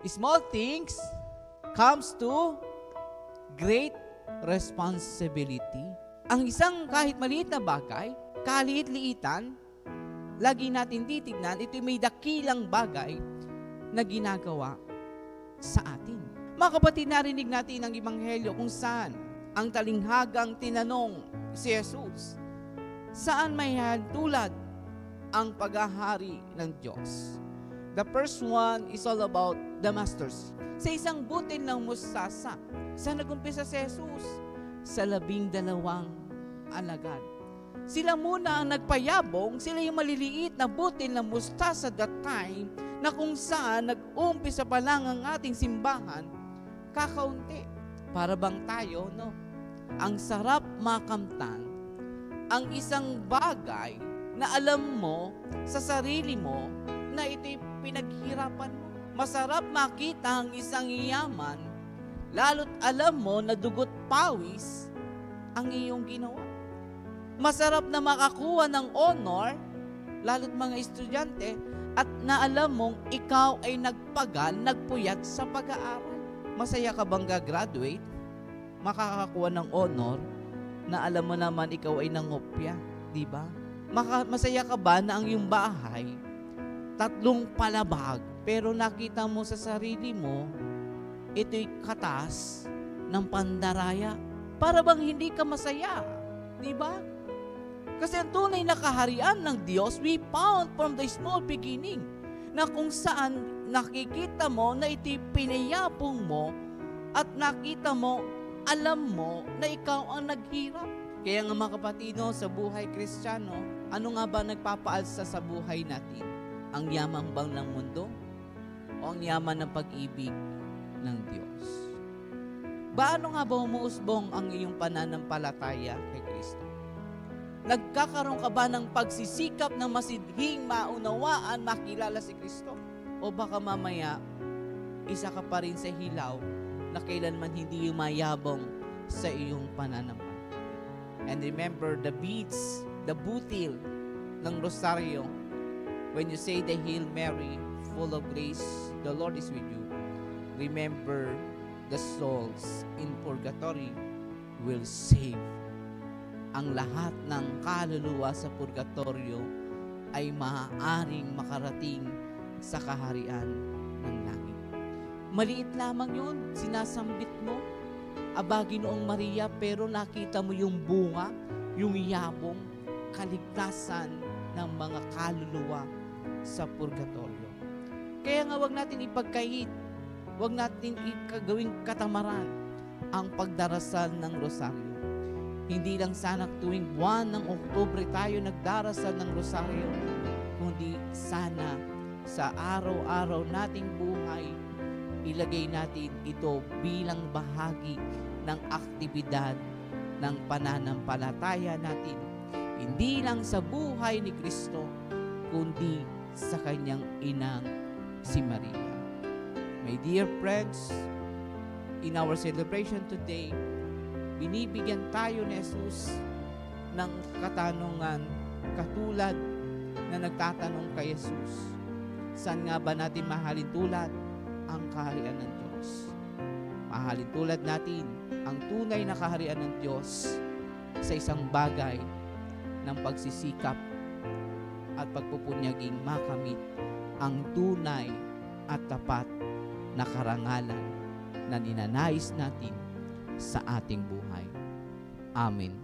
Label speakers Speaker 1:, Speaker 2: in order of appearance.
Speaker 1: Small things comes to great responsibility. Ang isang kahit maliit na bagay, kaliit-liitan, lagi natin titignan, ito may dakilang bagay na ginagawa sa atin. Mga kapatid, narinig natin ang Ebanghelyo kung saan ang talinghagang tinanong si Jesus, saan may tulad ang paghahari ng Diyos? The first one is all about the masters. Sa isang butil ng mustasa, saan nagumpisa si Jesus? Sa 12 alagad. Sila muna ang nagpayabong, sila yung maliliit na butil ng mustasa that time, na kung saan nag-umpisa pa lang ang ating simbahan, kakaunti. Para bang tayo, no? Ang sarap makamtan, ang isang bagay na alam mo sa sarili mo na ito'y pinaghirapan mo. Masarap makita ang isang yaman, lalo't alam mo na dugot pawis ang iyong ginawa. Masarap na makakuha ng honor, lalo't mga estudyante, at na alam mong ikaw ay nagpagal, nagpuyat sa pag-aaral. Masaya ka bang gagraduate, makakakuha ng honor, na alam mo naman ikaw ay nangopya, di ba? Masaya ka ba na ang iyong bahay, 3 palabag, pero nakita mo sa sarili mo, ito'y katas ng pandaraya? Para bang hindi ka masaya, di ba? Kasi ang tunay na kaharian ng Diyos, we found from the small beginning, na kung saan nakikita mo na ito'y pinayabong mo, at nakita mo, alam mo na ikaw ang naghirap. Kaya nga mga kapatid, sa buhay Kristiyano, ano nga ba nagpapaalsa sa buhay natin? Ang yaman bang ng mundo? O ang yaman ng pag-ibig ng Diyos? Paano nga ba umuusbong ang iyong pananampalataya kay Kristo? Nagkakaroon ka ba ng pagsisikap ng masidhing maunawaan, makilala si Kristo? O baka mamaya, isa ka pa rin sa hilaw na kailanman hindi mayabong sa iyong pananampalataya. And remember the beads, the butil ng rosaryo, when you say the Hail Mary, full of grace, the Lord is with you. Remember, the souls in purgatory will save. Ang lahat ng kaluluwa sa purgatorio ay maaaring makarating sa kaharian ng langit. Maliit lamang yun, sinasambit mo, Ginoong Maria, pero nakita mo yung bunga, yung yabong, kaligtasan ng mga kaluluwa sa purgatorio. Kaya nga wag natin ipagkait, wag natin gawing katamaran ang pagdarasal ng rosaryo. Hindi lang sana tuwing buwan ng Oktubre tayo nagdarasal ng rosaryo, kundi sana sa araw-araw nating buhay, ilagay natin ito bilang bahagi ng aktibidad ng pananampalataya natin. Hindi lang sa buhay ni Kristo, kundi sa kanyang inang si Maria. My dear friends, in our celebration today, binibigyan tayo ni Jesus ng katanungan katulad na nagtatanong kay Jesus. Saan nga ba natin mahalin tulad ang kaharian ng Diyos? Mahalin tulad natin ang tunay na kaharian ng Diyos sa isang bagay ng pagsisikap at pagpupunyaging makamit ang tunay at tapat na karangalan na ninanais natin sa ating buhay. Amen.